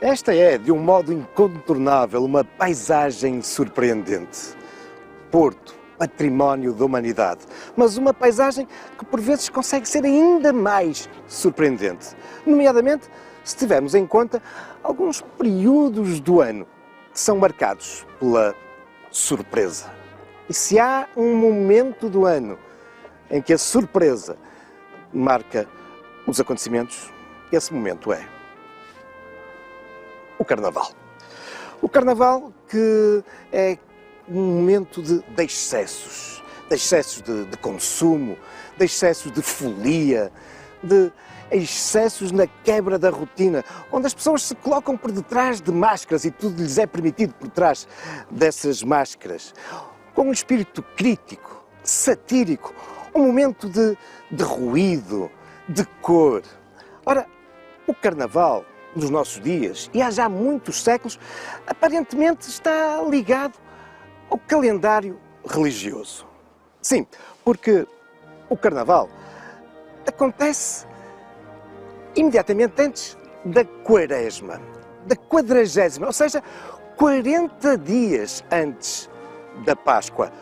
Esta é, de um modo incontornável, uma paisagem surpreendente. Porto, património da humanidade, mas uma paisagem que por vezes consegue ser ainda mais surpreendente, nomeadamente se tivermos em conta alguns períodos do ano que são marcados pela surpresa. E se há um momento do ano em que a surpresa marca os acontecimentos, esse momento é o Carnaval. O Carnaval que é um momento de excessos de consumo, de excessos de folia, de excessos na quebra da rotina, onde as pessoas se colocam por detrás de máscaras e tudo lhes é permitido por trás dessas máscaras, com um espírito crítico, satírico, um momento de ruído, de cor. Ora, o Carnaval dos nossos dias, e há já muitos séculos, aparentemente está ligado ao calendário religioso. Sim, porque o Carnaval acontece imediatamente antes da Quaresma, da 40ª, ou seja, 40 dias antes da Páscoa.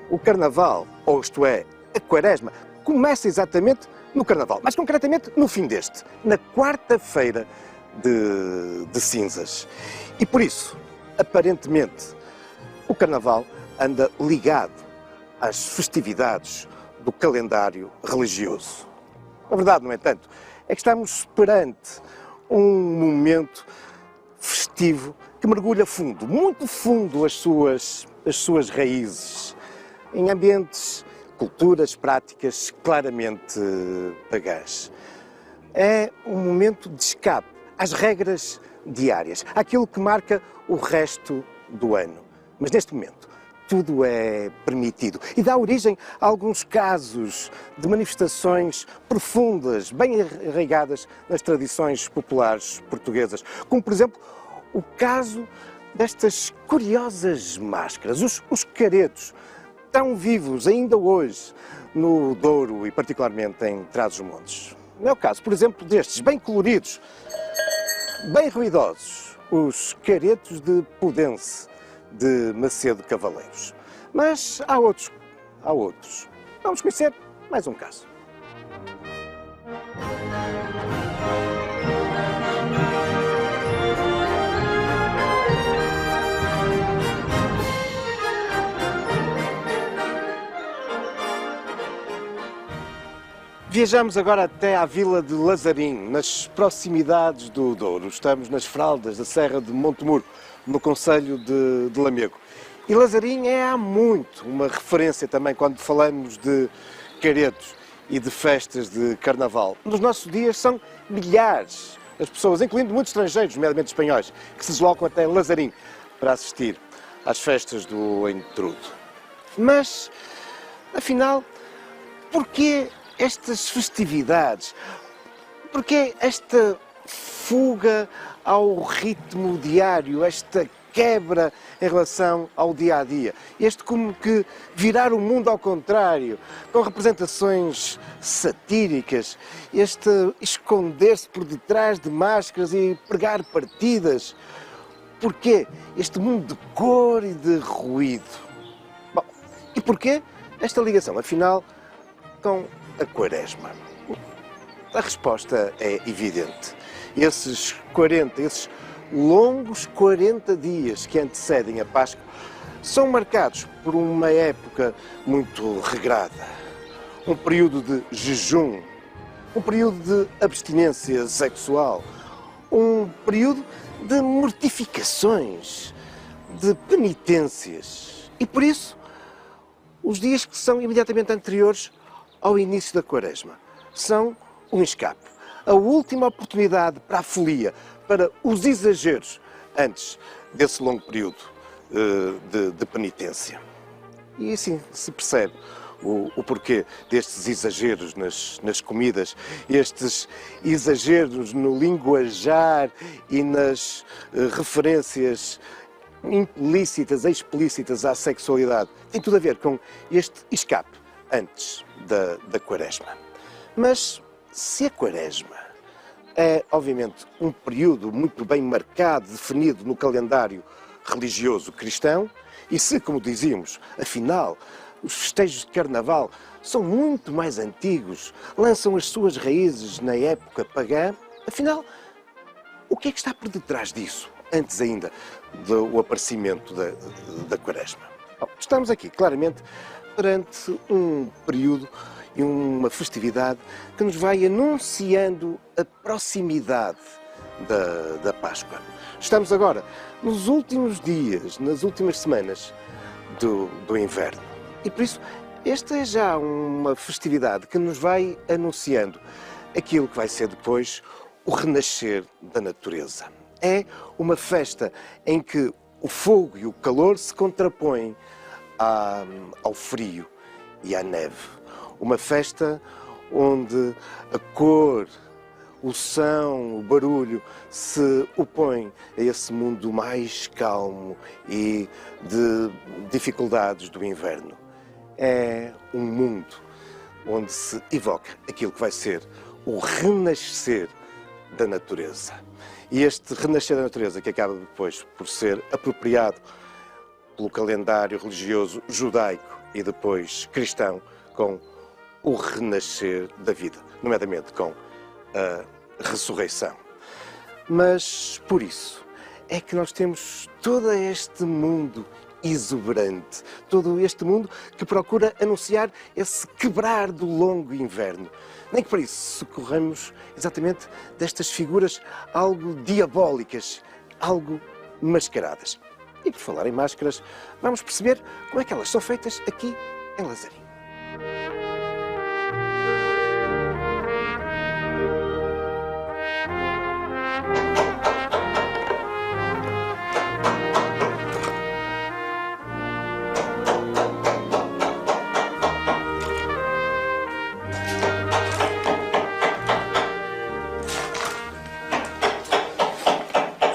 O Carnaval, ou isto é, a Quaresma, começa exatamente no Carnaval, mas concretamente no fim deste, na quarta-feira de cinzas. E por isso, aparentemente, o Carnaval anda ligado às festividades do calendário religioso. A verdade, no entanto, é que estamos perante um momento festivo que mergulha fundo, muito fundo, as suas raízes, em ambientes, culturas, práticas claramente pagãs. É um momento de escape às regras diárias, àquilo que marca o resto do ano. Mas neste momento, tudo é permitido e dá origem a alguns casos de manifestações profundas, bem arraigadas nas tradições populares portuguesas, como, por exemplo, o caso destas curiosas máscaras, os caretos, tão vivos ainda hoje no Douro e particularmente em Trás-os-Montes. Não é o caso, por exemplo, destes, bem coloridos, bem ruidosos, os caretos de Pudense, de Macedo Cavaleiros. Mas há outros. Vamos conhecer mais um caso. Viajamos agora até à vila de Lazarim, nas proximidades do Douro. Estamos nas fraldas da Serra de Montemuro, no concelho de Lamego. E Lazarim é há muito uma referência também quando falamos de caretos e de festas de Carnaval. Nos nossos dias são milhares as pessoas, incluindo muitos estrangeiros, nomeadamente espanhóis, que se deslocam até Lazarim para assistir às festas do Entrudo. Mas, afinal, porquê estas festividades? Porquê esta fuga ao ritmo diário, esta quebra em relação ao dia-a-dia? Este como que virar o mundo ao contrário, com representações satíricas, este esconder-se por detrás de máscaras e pregar partidas. Porquê este mundo de cor e de ruído? Bom, e porquê esta ligação, afinal, com a Quaresma? A resposta é evidente. Esses longos 40 dias que antecedem a Páscoa são marcados por uma época muito regrada, um período de jejum, um período de abstinência sexual, um período de mortificações, de penitências. E por isso, os dias que são imediatamente anteriores ao início da Quaresma são um escape, a última oportunidade para a folia, para os exageros antes desse longo período de penitência. E assim se percebe o porquê destes exageros nas comidas, estes exageros no linguajar e nas referências implícitas, explícitas à sexualidade. Tem tudo a ver com este escape antes da Quaresma. Mas se a Quaresma é, obviamente, um período muito bem marcado, definido no calendário religioso cristão, e se, como dizíamos, afinal, os festejos de Carnaval são muito mais antigos, lançam as suas raízes na época pagã, afinal, o que é que está por detrás disso, antes ainda do aparecimento da Quaresma? Bom, estamos aqui, claramente, perante um período e uma festividade que nos vai anunciando a proximidade da Páscoa. Estamos agora nos últimos dias, nas últimas semanas do inverno. E por isso, esta é já uma festividade que nos vai anunciando aquilo que vai ser depois o renascer da natureza. É uma festa em que o fogo e o calor se contrapõem ao frio e à neve. Uma festa onde a cor, o som, o barulho se opõem a esse mundo mais calmo e de dificuldades do inverno. É um mundo onde se evoca aquilo que vai ser o renascer da natureza. E este renascer da natureza, que acaba depois por ser apropriado pelo calendário religioso judaico e depois cristão, com o renascer da vida, nomeadamente com a ressurreição. Mas por isso é que nós temos todo este mundo exuberante, todo este mundo que procura anunciar esse quebrar do longo inverno. Nem que para isso socorramos exatamente destas figuras algo diabólicas, algo mascaradas. E por falar em máscaras, vamos perceber como é que elas são feitas aqui em Lazarim.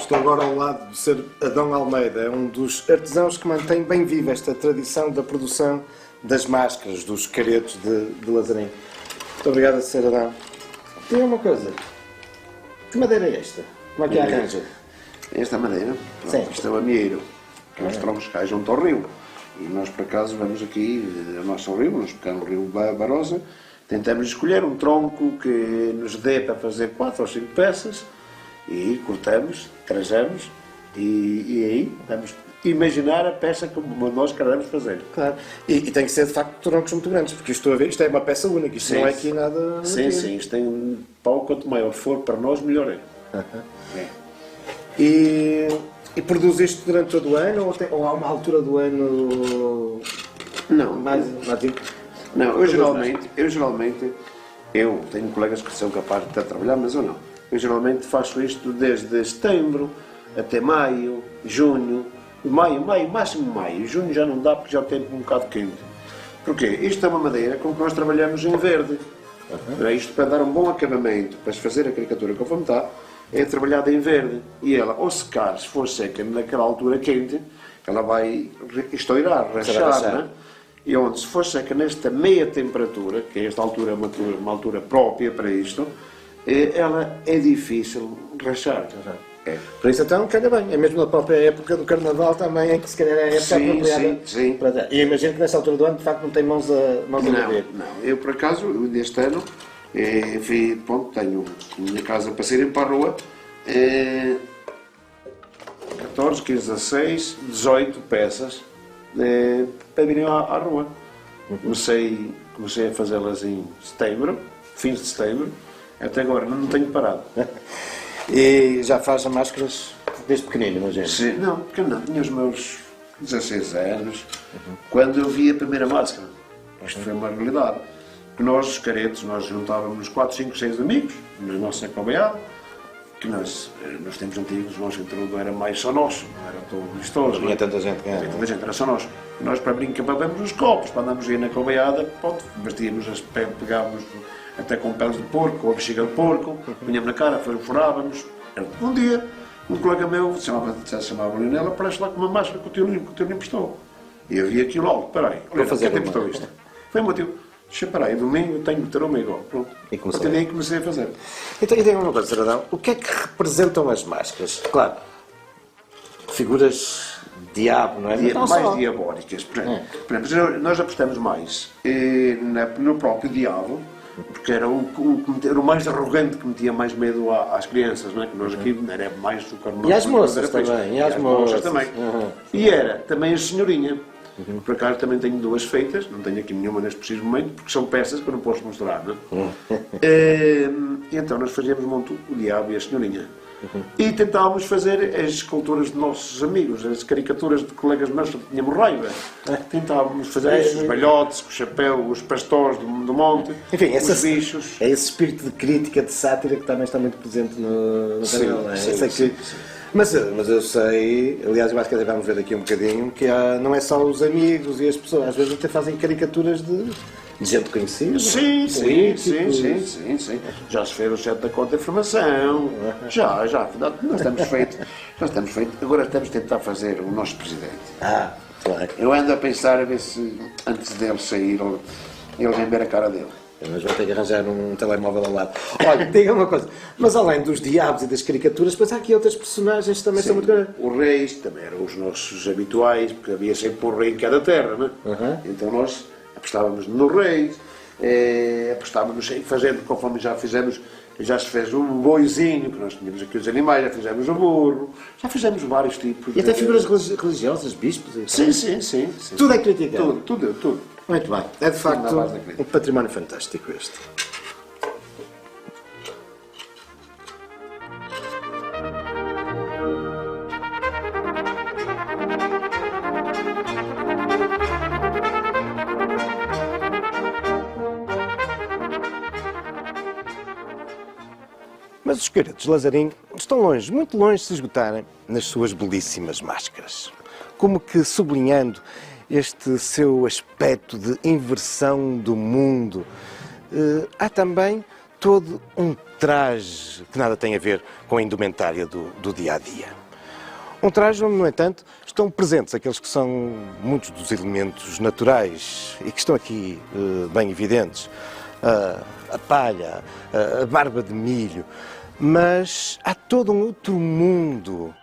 Estou agora ao lado de Sr. Adão Almeida, é um dos artesãos que mantém bem viva esta tradição da produção das máscaras, dos caretos de Lazarim. Muito obrigado, Sr. Adão. Diga uma coisa, que madeira é esta? Como é que a arranja? Esta madeira, pronto, isto é o amieiro, que os troncos caem junto ao rio. E nós, por acaso, vamos aqui ao nosso rio, vamos pegar no rio Barosa, tentamos escolher um tronco que nos dê para fazer 4 ou 5 peças, e cortamos, trajamos e aí vamos imaginar a peça como nós queremos fazer. Claro. E tem que ser de facto troncos muito grandes, porque estou a ver, isto é uma peça única, isto sim, não é aqui nada. Sim, sim, isto tem um pau, quanto maior for para nós, melhor é. É. E produz isto durante todo o ano ou há uma altura do ano não, mais não, eu geralmente tenho colegas que são capazes de trabalhar, mas eu não. Eu geralmente faço isto desde setembro até maio, junho, máximo maio. Junho já não dá porque já o tempo é um bocado quente. Porquê? Isto é uma madeira com que nós trabalhamos em verde. Isto para dar um bom acabamento, para fazer a caricatura conforme está, é trabalhada em verde. E ela, ao secar, se for seca naquela altura quente, ela vai estourar, rachar, né? E onde, se for seca nesta meia temperatura, que esta altura é uma altura própria para isto, ela é difícil rachar. É. Por isso então, calha bem, é mesmo na própria época do Carnaval também, em que se calhar é a época apropriada. Sim. Para... E imagino que nessa altura do ano, de facto, não tem mãos a mover. Não, eu por acaso, deste ano, tenho minha casa para sair para a rua, 14, 15, 16, 18 peças para virem à rua. Comecei a fazê-las em setembro, fins de setembro, até agora não tenho parado. E já faz as máscaras desde pequenino, imagino? Sim, não, pequeno não. Tinha os meus 16 anos, quando eu vi a primeira máscara. Isto foi uma realidade. Nós, os caretos, nós juntávamos 4, 5, 6 amigos, na nossa cobeada, que nós tempos antigos, nós não era mais só nosso, não era todo vistoso. Não tinha tanta gente que era. Tanta gente, era só nós. Nós, para brincar, bebemos os copos, para andarmos aí na cobeada, vestíamos, pegávamos até com peles de porco, ou a bexiga de porco, punhamos na cara, furávamos. Um dia, um colega meu, se chamava Leonela, aparece lá com uma máscara que o tio lhe emprestou. E eu vi aquilo logo, peraí, olha, quem te emprestou isto? Foi o meu tio. Deixa para aí, domingo tenho que ter uma igual. Pronto. E A começou. partir daí comecei a fazer. Então, e diga uma coisa, Cidadão, o que é que representam as máscaras? Claro, figuras de diabo, não é? Mas não Mais só. diabólicas. Por exemplo, nós apostamos mais no próprio diabo, porque era era o mais arrogante, que metia mais medo às crianças, não é? Que nós aqui era mais do carnaval. E às moças também. E às moças também. Uhum. E era também a senhorinha. Por acaso também tenho duas feitas, não tenho aqui nenhuma neste preciso momento, porque são peças que eu não posso mostrar, não é? E então nós fazíamos muito o diabo e a senhorinha. E tentávamos fazer as esculturas de nossos amigos, as caricaturas de colegas nossos que tínhamos raiva. Tentávamos fazer isso, os balhotes, o chapéu, os pastores do monte, Enfim, os bichos. é esse espírito de crítica, de sátira que também está muito presente no canal, não é? sim, Eu sei sim, que- sim. Mas eu sei, aliás, eu acho que até vamos ver daqui um bocadinho, que não é só os amigos e as pessoas, às vezes até fazem caricaturas de gente conhecida. Sim, sim, políticos. sim. Já se fez o certo da Corte de Informação. Já. Nós temos feito. Agora estamos a tentar fazer o nosso presidente. Ah, claro. Eu ando a pensar a ver se, antes dele sair, ele vem ver a cara dele. Mas vou ter que arranjar um telemóvel ao lado. Olha, diga uma coisa, mas além dos diabos e das caricaturas, depois há aqui outras personagens que também são muito grandes. Os reis também eram os nossos habituais, porque havia sempre um rei em cada terra, não é? Então nós apostávamos nos reis, apostávamos em fazer, conforme já fizemos, já se fez um boizinho, que nós tínhamos aqui os animais, já fizemos o burro, já fizemos vários tipos. E até figuras religiosas, bispos e Sim. Tudo é criticado. Tudo. Muito bem. É de facto na base da crítica. um património fantástico este. Mas os caretos de Lazarim estão longe, muito longe de se esgotarem nas suas belíssimas máscaras. Como que sublinhando este seu aspecto de inversão do mundo, há também todo um traje que nada tem a ver com a indumentária do dia-a-dia. Um traje onde, no entanto, estão presentes aqueles que são muitos dos elementos naturais e que estão aqui bem evidentes. A palha, a barba de milho, mas há todo um outro mundo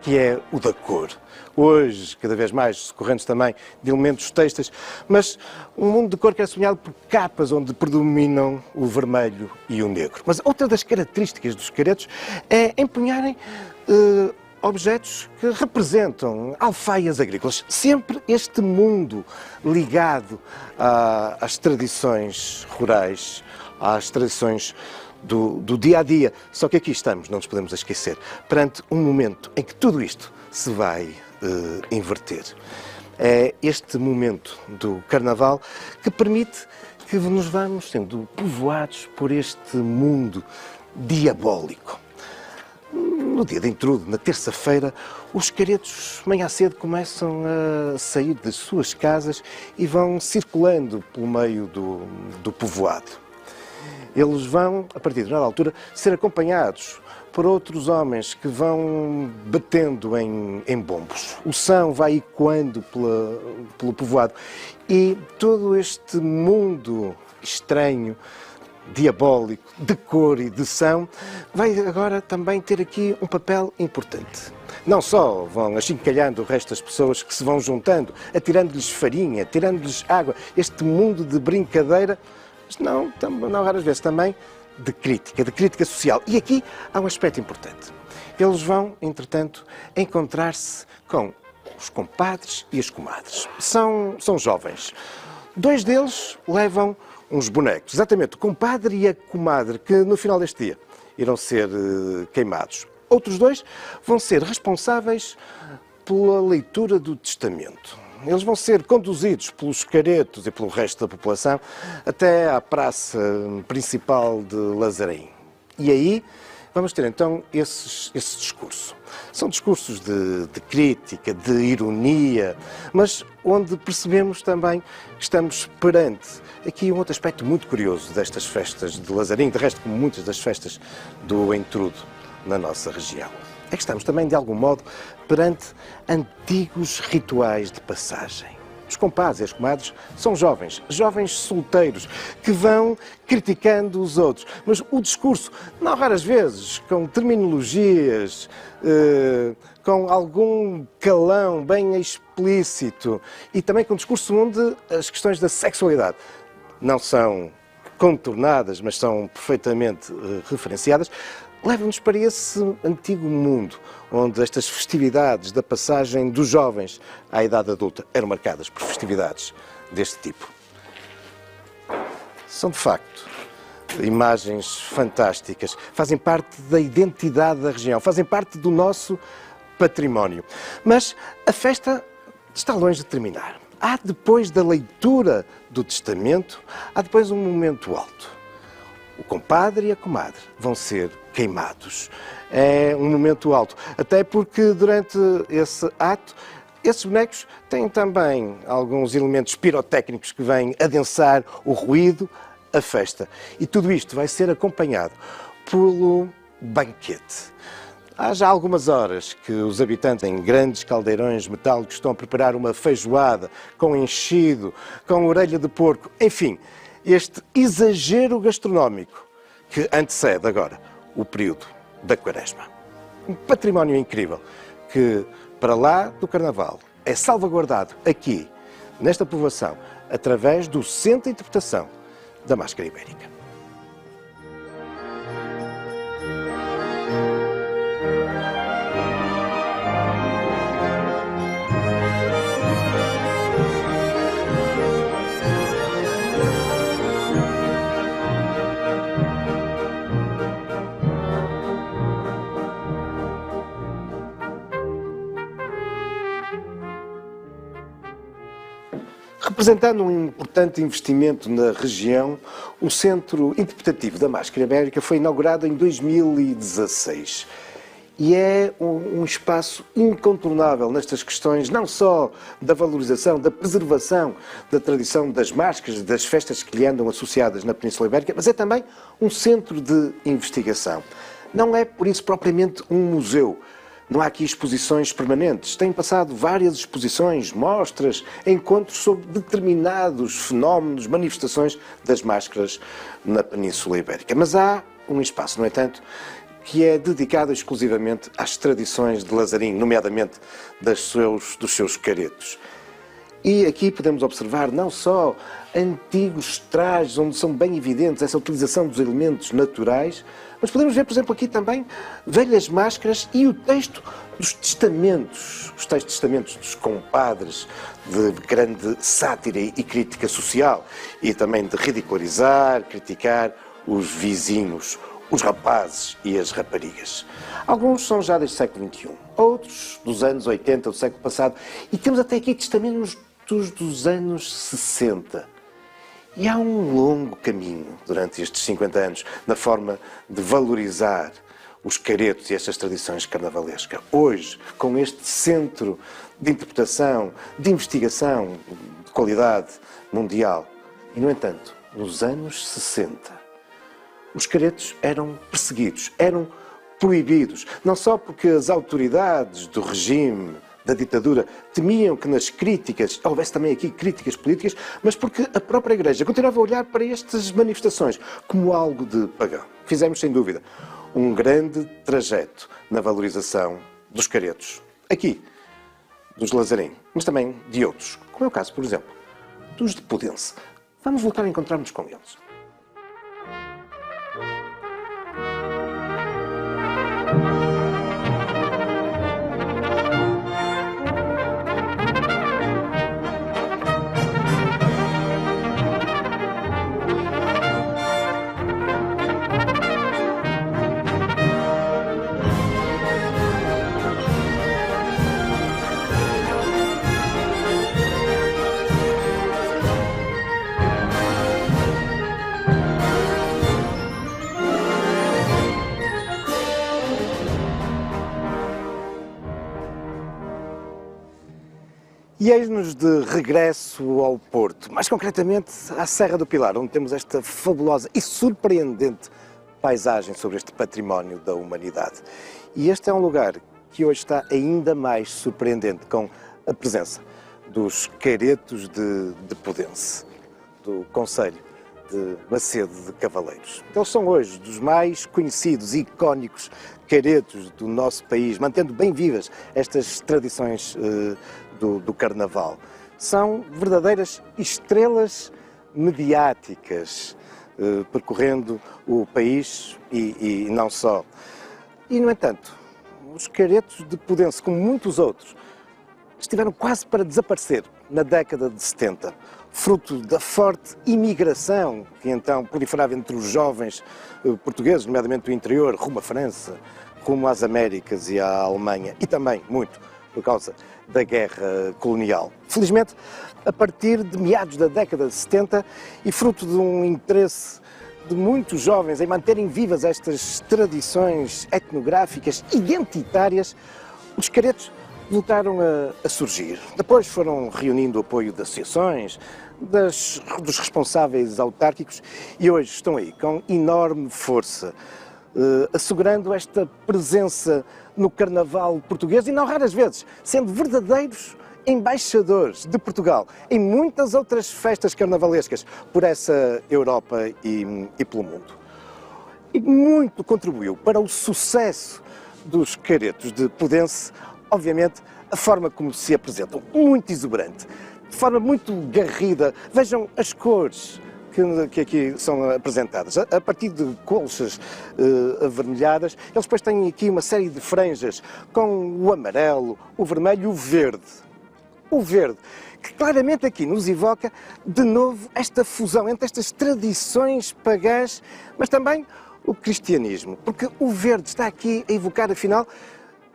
que é o da cor. Hoje, cada vez mais, socorrendo também de elementos têxteis, mas um mundo de cor que é sonhado por capas onde predominam o vermelho e o negro. Mas outra das características dos caretos é empunharem objetos que representam alfaias agrícolas. Sempre este mundo ligado às tradições rurais, às tradições do dia-a-dia. Só que aqui estamos, não nos podemos esquecer, perante um momento em que tudo isto se vai inverter. É este momento do Carnaval que permite que nos vamos sendo povoados por este mundo diabólico. No dia de intrudo, na terça-feira, os caretos, manhã cedo, começam a sair das suas casas e vão circulando pelo meio do povoado. Eles vão, a partir de determinada altura, ser acompanhados por outros homens que vão batendo em bombos. O som vai ecoando pelo povoado e todo este mundo estranho, diabólico, de cor e de som, vai agora também ter aqui um papel importante. Não só vão achincalhando o resto das pessoas que se vão juntando, atirando-lhes farinha, atirando-lhes água, este mundo de brincadeira, mas não raras vezes também de crítica social. E aqui há um aspecto importante. Eles vão, entretanto, encontrar-se com os compadres e as comadres. São jovens. Dois deles levam uns bonecos, exatamente, o compadre e a comadre, que no final deste dia irão ser queimados. Outros dois vão ser responsáveis pela leitura do testamento. Eles vão ser conduzidos pelos caretos e pelo resto da população até à praça principal de Lazarim. E aí vamos ter então esse discurso. São discursos de crítica, de ironia, mas onde percebemos também que estamos perante aqui um outro aspecto muito curioso destas festas de Lazarim, de resto como muitas das festas do intrudo na nossa região. É que estamos também, de algum modo, perante antigos rituais de passagem. Os compadres e as comadres são jovens, jovens solteiros, que vão criticando os outros. Mas o discurso, não raras vezes, com terminologias, com algum calão bem explícito e também com um discurso onde as questões da sexualidade não são contornadas, mas são perfeitamente referenciadas, leva-nos para esse antigo mundo, onde estas festividades da passagem dos jovens à idade adulta eram marcadas por festividades deste tipo. São, de facto, imagens fantásticas, fazem parte da identidade da região, fazem parte do nosso património. Mas a festa está longe de terminar. Há, depois da leitura do testamento, há depois um momento alto. O compadre e a comadre vão ser queimados. É um momento alto, até porque durante esse ato, esses bonecos têm também alguns elementos pirotécnicos que vêm adensar o ruído, a festa. E tudo isto vai ser acompanhado pelo banquete. Há já algumas horas que os habitantes em grandes caldeirões metálicos estão a preparar uma feijoada com enchido, com orelha de porco, enfim, este exagero gastronómico que antecede agora o período da Quaresma. Um património incrível que, para lá do Carnaval, é salvaguardado aqui, nesta povoação, através do Centro de Interpretação da Máscara Ibérica. Representando um importante investimento na região, o Centro Interpretativo da Máscara Ibérica foi inaugurado em 2016. E é um espaço incontornável nestas questões, não só da valorização, da preservação da tradição das máscaras, das festas que lhe andam associadas na Península Ibérica, mas é também um centro de investigação. Não é, por isso, propriamente um museu. Não há aqui exposições permanentes. Têm passado várias exposições, mostras, encontros sobre determinados fenómenos, manifestações das máscaras na Península Ibérica. Mas há um espaço, no entanto, que é dedicado exclusivamente às tradições de Lazarim, nomeadamente dos seus caretos. E aqui podemos observar não só antigos trajes, onde são bem evidentes essa utilização dos elementos naturais, mas podemos ver, por exemplo, aqui também velhas máscaras e o texto dos testamentos, os textos de testamentos dos compadres, de grande sátira e crítica social, e também de ridicularizar, criticar os vizinhos, os rapazes e as raparigas. Alguns são já deste século XXI, outros dos anos 80 do século passado, e temos até aqui testamentos dos anos 60. E há um longo caminho durante estes 50 anos na forma de valorizar os caretos e estas tradições carnavalescas. Hoje, com este centro de interpretação, de investigação de qualidade mundial, e no entanto, nos anos 60, os caretos eram perseguidos, eram proibidos, não só porque as autoridades do regime da ditadura temiam que nas críticas houvesse também aqui críticas políticas, mas porque a própria Igreja continuava a olhar para estas manifestações como algo de pagão. Fizemos, sem dúvida, um grande trajeto na valorização dos caretos, aqui, dos Lazarim, mas também de outros, como é o caso, por exemplo, dos de Pudense. Vamos voltar a encontrar-nos com eles. E eis-nos de regresso ao Porto, mais concretamente à Serra do Pilar, onde temos esta fabulosa e surpreendente paisagem sobre este património da humanidade. E este é um lugar que hoje está ainda mais surpreendente, com a presença dos caretos de Podense, do concelho de Macedo de Cavaleiros. Eles são hoje dos mais conhecidos e icónicos caretos do nosso país, mantendo bem vivas estas tradições do Carnaval. São verdadeiras estrelas mediáticas, percorrendo o país e não só. E, no entanto, os caretos de Podense, como muitos outros, estiveram quase para desaparecer na década de 70, fruto da forte imigração que então proliferava entre os jovens portugueses, nomeadamente do interior, rumo à França, rumo às Américas e à Alemanha, e também muito por causa da guerra colonial. Felizmente, a partir de meados da década de 70 e fruto de um interesse de muitos jovens em manterem vivas estas tradições etnográficas identitárias, os caretos voltaram a surgir. Depois foram reunindo o apoio de associações, dos responsáveis autárquicos e hoje estão aí com enorme força, assegurando esta presença no Carnaval português e não raras vezes sendo verdadeiros embaixadores de Portugal em muitas outras festas carnavalescas por essa Europa e pelo mundo. E muito contribuiu para o sucesso dos caretos de Podense, obviamente, a forma como se apresentam, muito exuberante, de forma muito garrida. Vejam as cores que aqui são apresentadas. A partir de colchas avermelhadas, eles depois têm aqui uma série de franjas com o amarelo, o vermelho e o verde. O verde, que claramente aqui nos evoca de novo esta fusão entre estas tradições pagãs, mas também o cristianismo, porque o verde está aqui a evocar, afinal,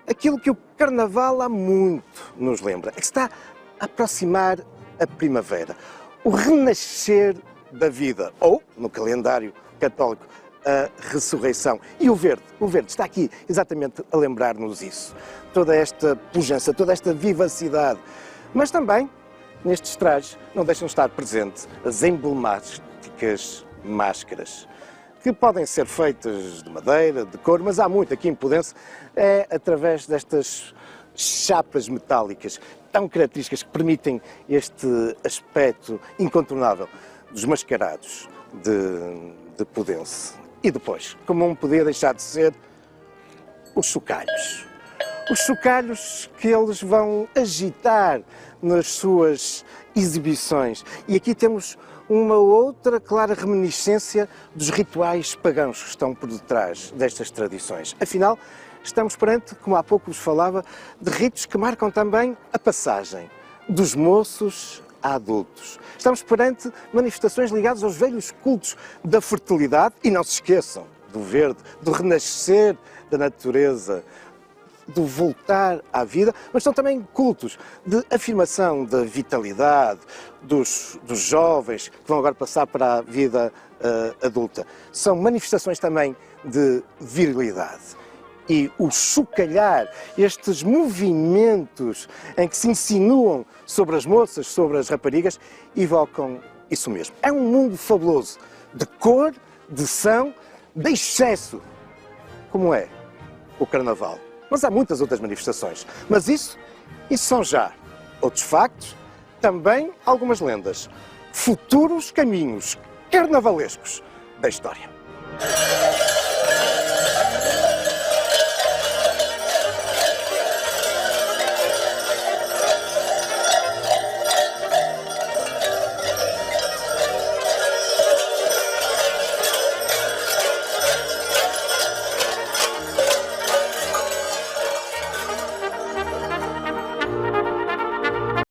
aquilo que o Carnaval há muito nos lembra, é que está a aproximar a primavera, o renascer da vida, ou, no calendário católico, a ressurreição. E o verde está aqui exatamente a lembrar-nos isso. Toda esta pujança, toda esta vivacidade. Mas também, nestes trajes, não deixam de estar presentes as emblemáticas máscaras, que podem ser feitas de madeira, de couro, mas há muito aqui em Podense, é através destas chapas metálicas tão características que permitem este aspecto incontornável dos mascarados de Podense. E depois, como não podia deixar de ser, os chocalhos. Os chocalhos que eles vão agitar nas suas exibições. E aqui temos uma outra clara reminiscência dos rituais pagãos que estão por detrás destas tradições. Afinal, estamos perante, como há pouco vos falava, de ritos que marcam também a passagem dos moços a adultos. Estamos perante manifestações ligadas aos velhos cultos da fertilidade e não se esqueçam do verde, do renascer da natureza, do voltar à vida, mas são também cultos de afirmação da vitalidade dos jovens que vão agora passar para a vida adulta. São manifestações também de virilidade. E o chocalhar, estes movimentos em que se insinuam sobre as moças, sobre as raparigas, evocam isso mesmo. É um mundo fabuloso de cor, de som, de excesso, como é o Carnaval. Mas há muitas outras manifestações. Mas isso são já outros factos, também algumas lendas, futuros caminhos carnavalescos da história.